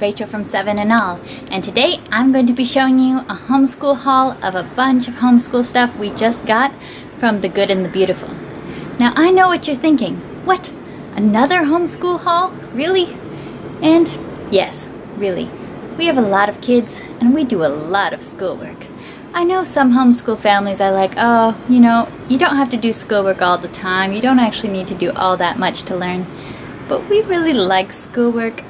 Rachel from 7 and All, and today I'm going to be showing you a homeschool haul of a bunch of homeschool stuff we just got from The Good and the Beautiful. Now I know what you're thinking. What? Another homeschool haul? Really? And yes, really. We have a lot of kids and we do a lot of schoolwork. I know some homeschool families are like, oh, you know, you don't have to do schoolwork all the time. You don't actually need to do all that much to learn. But we really like schoolwork.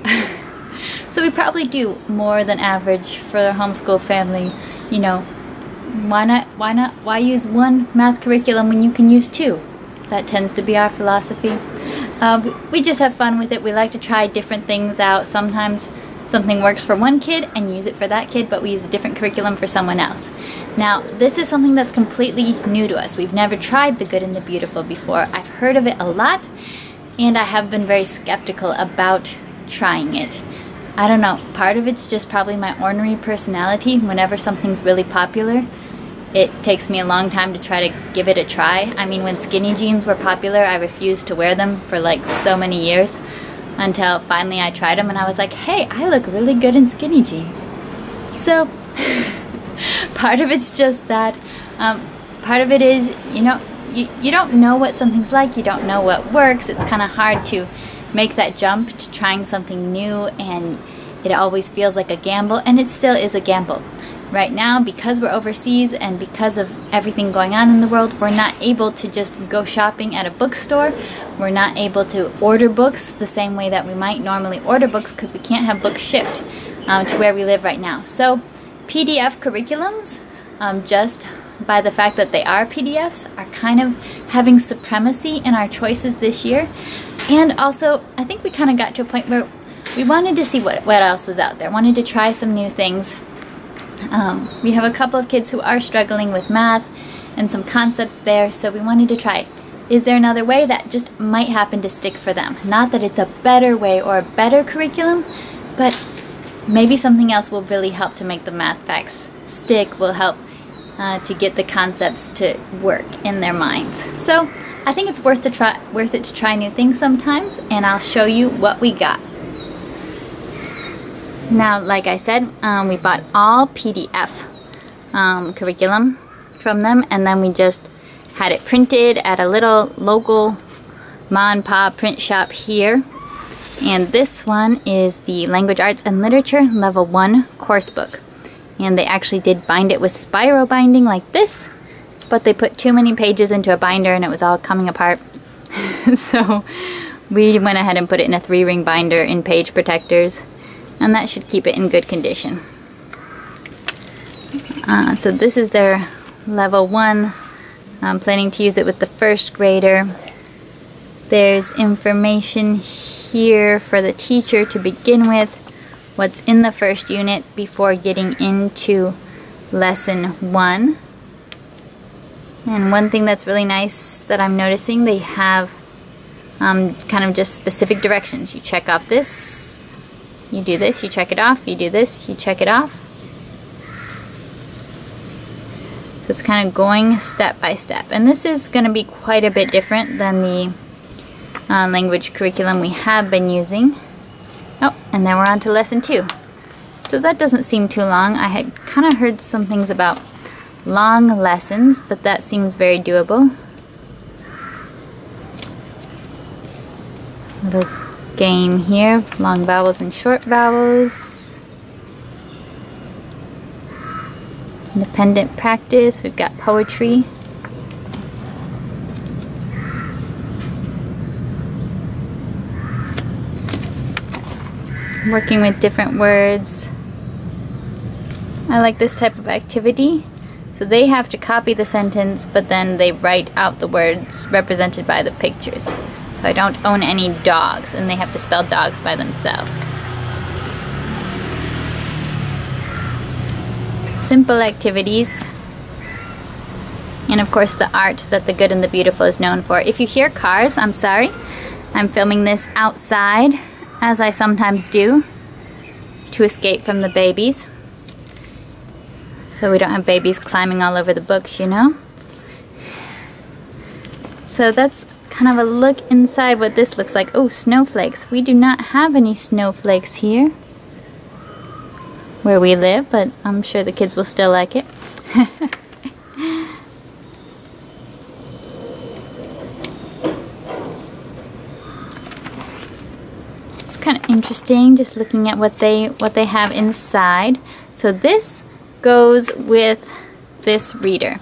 So we probably do more than average for a homeschool family. You know, why use one math curriculum when you can use two? That tends to be our philosophy. We just have fun with it. We like to try different things out. Sometimes something works for one kid and use it for that kid, but we use a different curriculum for someone else. Now, this is something that's completely new to us. We've never tried The Good and the Beautiful before. I've heard of it a lot, and I have been very skeptical about trying it. I don't know, part of it's just probably my ornery personality. Whenever something's really popular, it takes me a long time to try to give it a try. I mean, when skinny jeans were popular, I refused to wear them for like so many years until finally I tried them and I was like, hey, I look really good in skinny jeans. So, part of it's just that. Part of it is, you know, you don't know what something's like, you don't know what works. It's kind of hard to make that jump to trying something new, and it always feels like a gamble, and it still is a gamble. Right now, because we're overseas and because of everything going on in the world, we're not able to just go shopping at a bookstore. We're not able to order books the same way that we might normally order books because we can't have books shipped to where we live right now. So PDF curriculums, just by the fact that they are PDFs, are kind of having supremacy in our choices this year. And also, I think we kind of got to a point where we wanted to see what else was out there, wanted to try some new things. We have a couple of kids who are struggling with math and some concepts there, so we wanted to try, is there another way that just might happen to stick for them? Not that it's a better way or a better curriculum, but maybe something else will really help to make the math facts stick, will help to get the concepts to work in their minds. So I think it's worth it to try new things sometimes, and I'll show you what we got. Now, like I said, we bought all PDF curriculum from them, and then we just had it printed at a little local ma and pa print shop here. And this one is the Language Arts and Literature Level 1 course book. And they actually did bind it with spiral binding like this, but they put too many pages into a binder and it was all coming apart. So we went ahead and put it in a 3-ring binder in page protectors, and that should keep it in good condition. So this is their level 1. I'm planning to use it with the first grader. There's information here for the teacher to begin with, what's in the first unit before getting into lesson 1. And one thing that's really nice that I'm noticing, they have kind of just specific directions. You check off this, you do this, you check it off, you do this, you check it off. So it's kind of going step by step. And this is going to be quite a bit different than the language curriculum we have been using. Oh, and then we're on to lesson 2. So that doesn't seem too long. I had kind of heard some things about long lessons, but that seems very doable. Little game here, long vowels and short vowels. Independent practice, we've got poetry. Working with different words. I like this type of activity. So they have to copy the sentence, but then they write out the words represented by the pictures. So I don't own any dogs, and they have to spell dogs by themselves. So simple activities. And of course the art that The Good and the Beautiful is known for. If you hear cars, I'm sorry. I'm filming this outside, as I sometimes do, to escape from the babies. So we don't have babies climbing all over the books, you know. So that's kind of a look inside what this looks like. Oh, snowflakes. We do not have any snowflakes here. where we live, but I'm sure the kids will still like it. It's kind of interesting just looking at what they have inside. So this goes with this reader.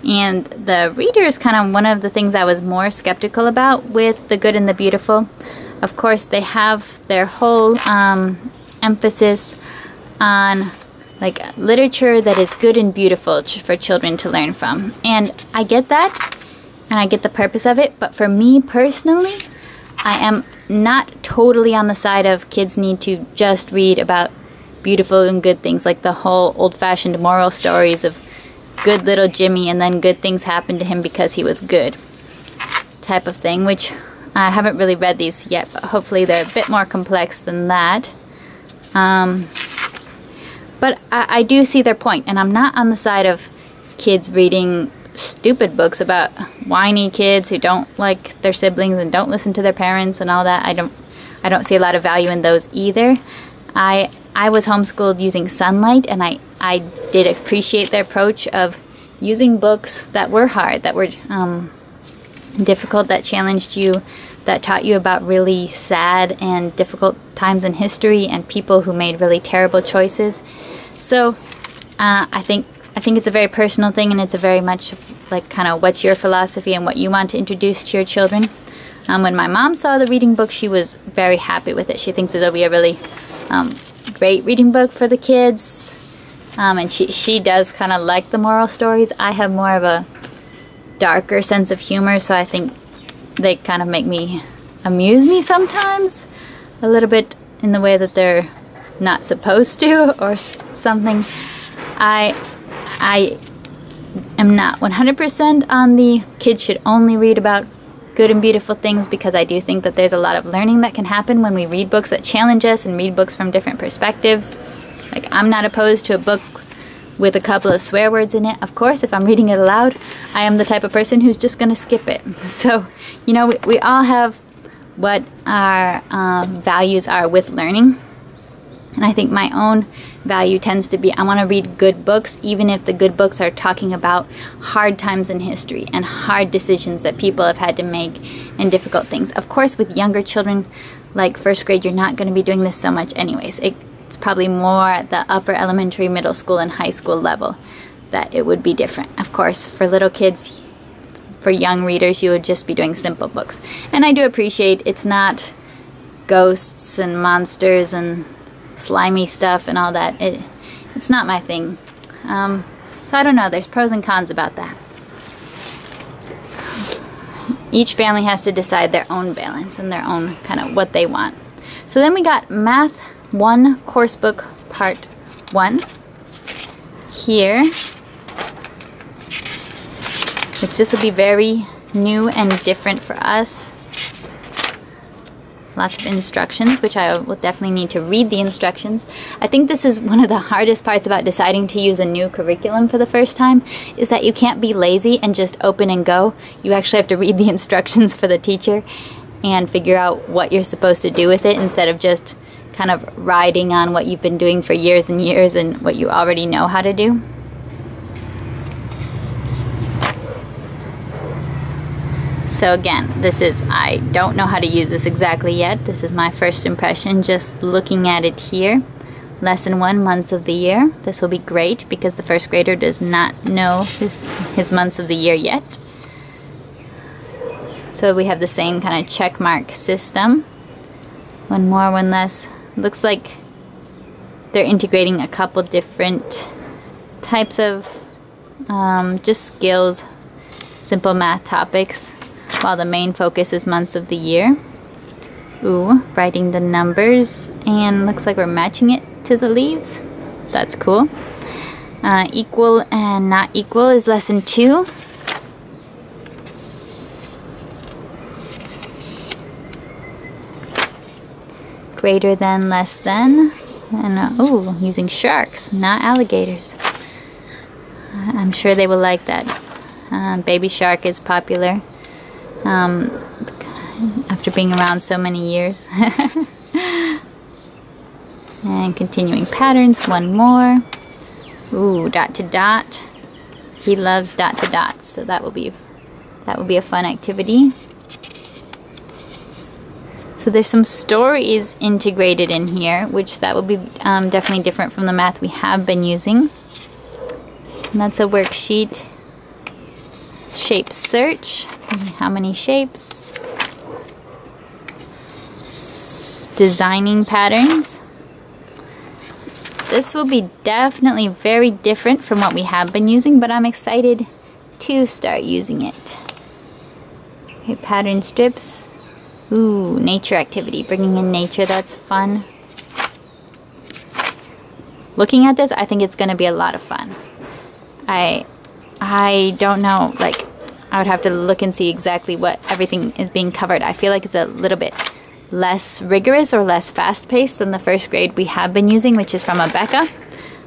And the reader is kind of one of the things I was more skeptical about with The Good and the Beautiful. Of course, they have their whole emphasis on like literature that is good and beautiful for children to learn from. And I get that, and I get the purpose of it, but for me personally, I am not totally on the side of kids need to just read about beautiful and good things, like the whole old-fashioned moral stories of good little Jimmy and then good things happened to him because he was good type of thing, which I haven't really read these yet, but hopefully they're a bit more complex than that. But I do see their point, and I'm not on the side of kids reading stupid books about whiny kids who don't like their siblings and don't listen to their parents and all that. I don't see a lot of value in those either. I was homeschooled using Sunlight, and I did appreciate their approach of using books that were hard, that were difficult, that challenged you, that taught you about really sad and difficult times in history and people who made really terrible choices. So I think it's a very personal thing, and it's a very much like kind of what's your philosophy and what you want to introduce to your children. When my mom saw the reading book, she was very happy with it. She thinks it'll be a really great reading book for the kids, and she does kind of like the moral stories. I have more of a darker sense of humor, so I think they kind of amuse me sometimes, a little bit in the way that they're not supposed to or something. I am not 100% on the kids should only read about good and beautiful things, because I do think that there's a lot of learning that can happen when we read books that challenge us and read books from different perspectives. Like, I'm not opposed to a book with a couple of swear words in it. Of course, if I'm reading it aloud, I am the type of person who's just going to skip it. So, you know, we all have what our values are with learning. And I think my own value tends to be I want to read good books, even if the good books are talking about hard times in history and hard decisions that people have had to make and difficult things. Of course, with younger children, like first grade, you're not going to be doing this so much anyways. It's probably more at the upper elementary, middle school, and high school level that it would be different. Of course, for little kids, for young readers, you would just be doing simple books. And I do appreciate it's not ghosts and monsters and slimy stuff and all that. It's not my thing. So I don't know, there's pros and cons about that. Each family has to decide their own balance and their own kind of what they want. So then we got Math 1 Course Book Part 1 here, which this will be very new and different for us. Lots of instructions, which I will definitely need to read the instructions. I think this is one of the hardest parts about deciding to use a new curriculum for the first time, is that you can't be lazy and just open and go. You actually have to read the instructions for the teacher and figure out what you're supposed to do with it, instead of just kind of riding on what you've been doing for years and years and what you already know how to do. So again, I don't know how to use this exactly yet. This is my first impression, just looking at it here. Lesson 1, months of the year. This will be great because the first grader does not know his months of the year yet. So we have the same kind of check mark system. One more, one less. Looks like they're integrating a couple different types of just skills, simple math topics, while the main focus is months of the year. Ooh, writing the numbers, and looks like we're matching it to the leaves. That's cool. Equal and not equal is lesson 2. Greater than, less than, and ooh, using sharks, not alligators. I'm sure they will like that. Baby shark is popular. After being around so many years. And continuing patterns, one more. Ooh, dot to dot. He loves dot to dot, so that will be a fun activity. So there's some stories integrated in here, which that will be definitely different from the math we have been using. And that's a worksheet. Shape search. How many shapes? Designing patterns. This will be definitely very different from what we have been using, but I'm excited to start using it. Okay, pattern strips. Ooh, nature activity. Bringing in nature, that's fun. Looking at this, I think it's going to be a lot of fun. I don't know, like, I would have to look and see exactly what everything is being covered. I feel like it's a little bit less rigorous or less fast-paced than the first grade we have been using, which is from Rebecca.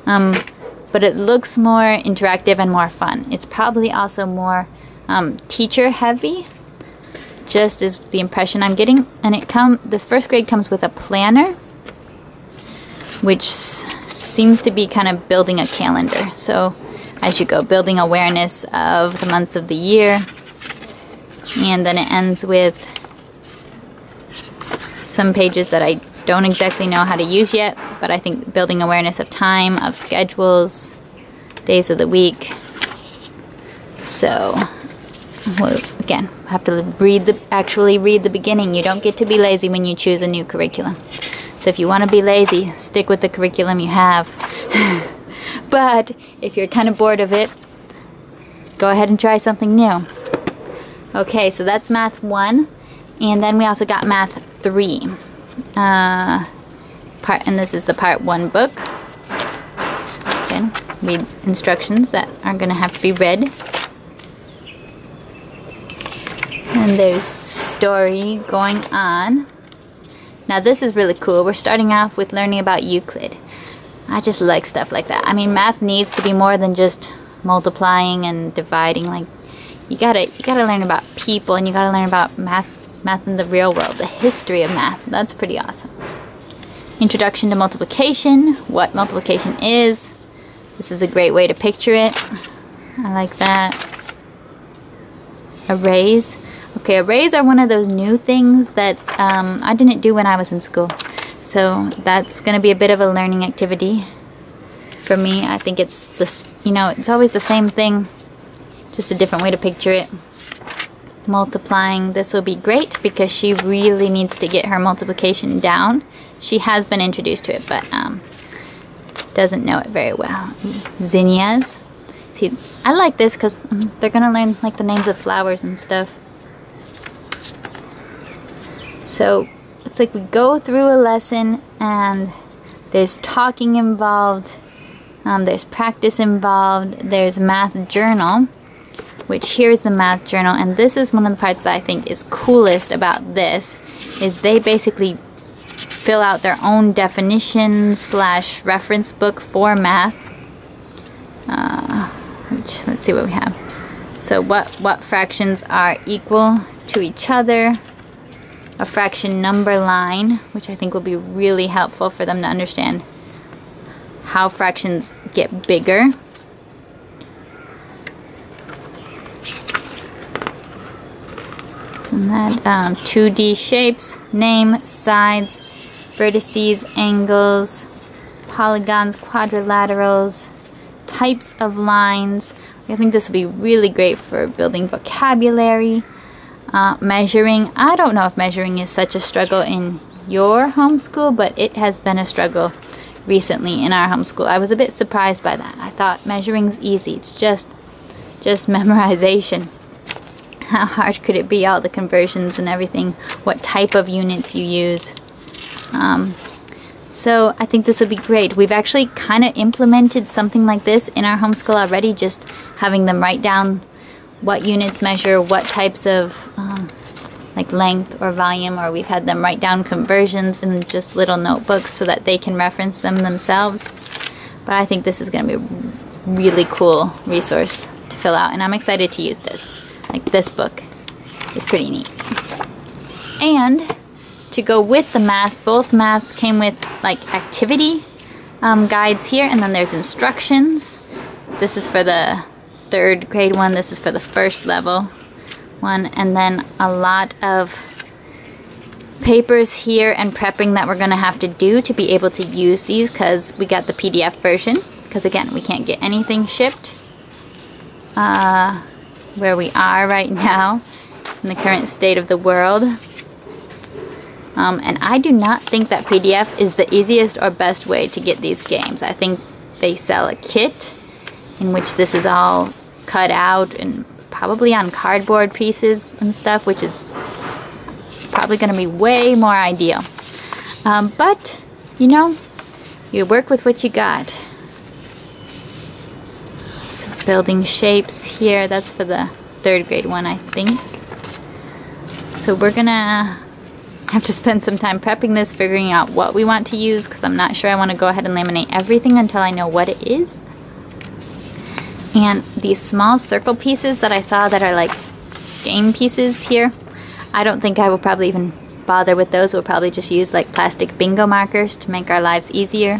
But it looks more interactive and more fun. It's probably also more teacher-heavy, just is the impression I'm getting. And this first grade comes with a planner, which seems to be kind of building a calendar. So as you go, building awareness of the months of the year. And then it ends with some pages that I don't exactly know how to use yet, but I think building awareness of time, of schedules, days of the week. So, well, again, I have to actually read the beginning. You don't get to be lazy when you choose a new curriculum. So if you want to be lazy, stick with the curriculum you have. But if you're kind of bored of it, go ahead and try something new. Okay, so that's Math 1. And then we also got Math 3. And this is the Part 1 book. Again, read instructions that are going to have to be read. And there's story going on. Now this is really cool. We're starting off with learning about Euclid. I just like stuff like that. I mean, math needs to be more than just multiplying and dividing. Like, you gotta learn about people, and you gotta learn about math in the real world, the history of math. That's pretty awesome. Introduction to multiplication, what multiplication is. This is a great way to picture it. I like that. Arrays. Okay, arrays are one of those new things that I didn't do when I was in school. So that's going to be a bit of a learning activity for me. I think it's this, it's always the same thing, just a different way to picture it. Multiplying, this will be great because she really needs to get her multiplication down. She has been introduced to it, but doesn't know it very well. Zinnias. See, I like this because they're going to learn like the names of flowers and stuff. So it's like we go through a lesson and there's talking involved, there's practice involved, there's math journal, which here's the math journal, and this is one of the parts that I think is coolest about this, is they basically fill out their own definition / reference book for math, which, let's see what we have. So what fractions are equal to each other, a fraction number line, which I think will be really helpful for them to understand how fractions get bigger. So that 2D shapes, name, sides, vertices, angles, polygons, quadrilaterals, types of lines. I think this will be really great for building vocabulary. Measuring. I don't know if measuring is such a struggle in your homeschool, but it has been a struggle recently in our homeschool. I was a bit surprised by that. I thought measuring's easy. It's just memorization. How hard could it be? All the conversions and everything. What type of units you use. So I think this would be great. We've actually kind of implemented something like this in our homeschool already, just having them write down what units measure, what types of like length or volume, or we've had them write down conversions in just little notebooks so that they can reference them themselves. But I think this is going to be a really cool resource to fill out, and I'm excited to use this. Like, this book is pretty neat. And to go with the math. Both maths came with like activity guides here, and then there's instructions. This is for the 3rd grade one, this is for the 1st level one, and then a lot of papers here and prepping that we're gonna have to do to be able to use these, because we got the PDF version, because again, we can't get anything shipped where we are right now in the current state of the world. And I do not think that PDF is the easiest or best way to get these games. I think they sell a kit in which this is all cut out and probably on cardboard pieces and stuff, which is probably going to be way more ideal. But, you know, you work with what you got. So building shapes here, that's for the 3rd grade one, I think. So we're going to have to spend some time prepping this, figuring out what we want to use, because I'm not sure I want to go ahead and laminate everything until I know what it is. And these small circle pieces that I saw that are like game pieces here, I don't think I will probably even bother with those. We'll probably just use like plastic bingo markers to make our lives easier.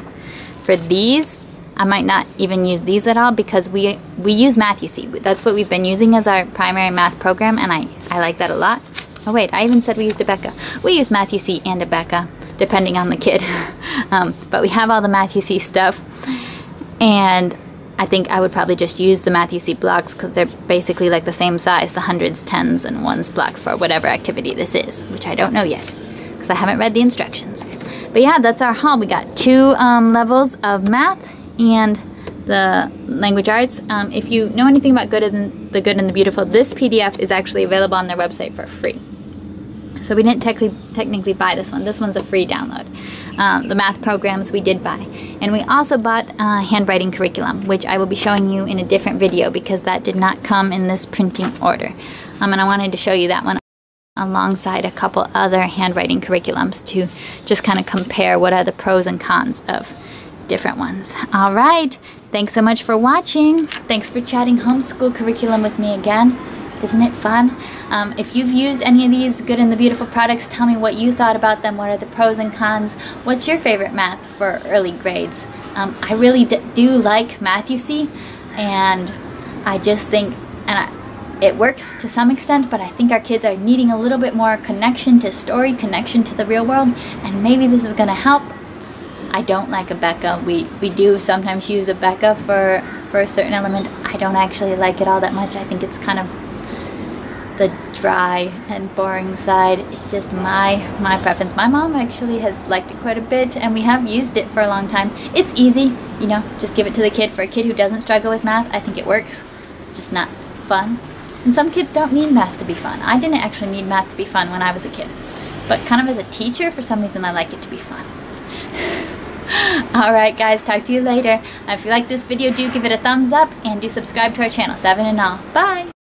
For these, I might not even use these at all, because we use Math, you see. That's what we've been using as our primary math program, and I like that a lot. Oh wait, I even said we used Abeka. We use Math, you see, and Abeka, depending on the kid. But we have all the Math, you see stuff, and I think I would probably just use the Math, you see blocks, because they're basically like the same size, the hundreds, tens, and ones block for whatever activity this is, which I don't know yet, because I haven't read the instructions. But yeah, that's our haul. We got 2 levels of math and the language arts. If you know anything about The Good and the Beautiful, this PDF is actually available on their website for free. So we didn't technically buy this one. This one's a free download. The math programs we did buy. And we also bought handwriting curriculum, which I will be showing you in a different video, because that did not come in this printing order. And I wanted to show you that one alongside a couple other handwriting curriculums to just kind of compare what are the pros and cons of different ones. All right, thanks so much for watching. Thanks for chatting homeschool curriculum with me again. Isn't it fun? If you've used any of these Good and the Beautiful products, tell me what you thought about them. What are the pros and cons? What's your favorite math for early grades? I really do like Math, you see, and I just think, it works to some extent, but I think our kids are needing a little bit more connection to story, connection to the real world, and maybe this is going to help. I don't like Abeka. We do sometimes use Abeka for a certain element. I don't actually like it all that much. I think it's kind of the dry and boring side. It's just my preference. My mom actually has liked it quite a bit, and we have used it for a long time. It's easy, you know, just give it to the kid. For a kid who doesn't struggle with math, I think it works. It's just not fun. And some kids don't need math to be fun. I didn't actually need math to be fun when I was a kid. But kind of as a teacher, for some reason I like it to be fun. Alright guys, talk to you later. If you like this video, do give it a thumbs up, and do subscribe to our channel, 7 and all. Bye!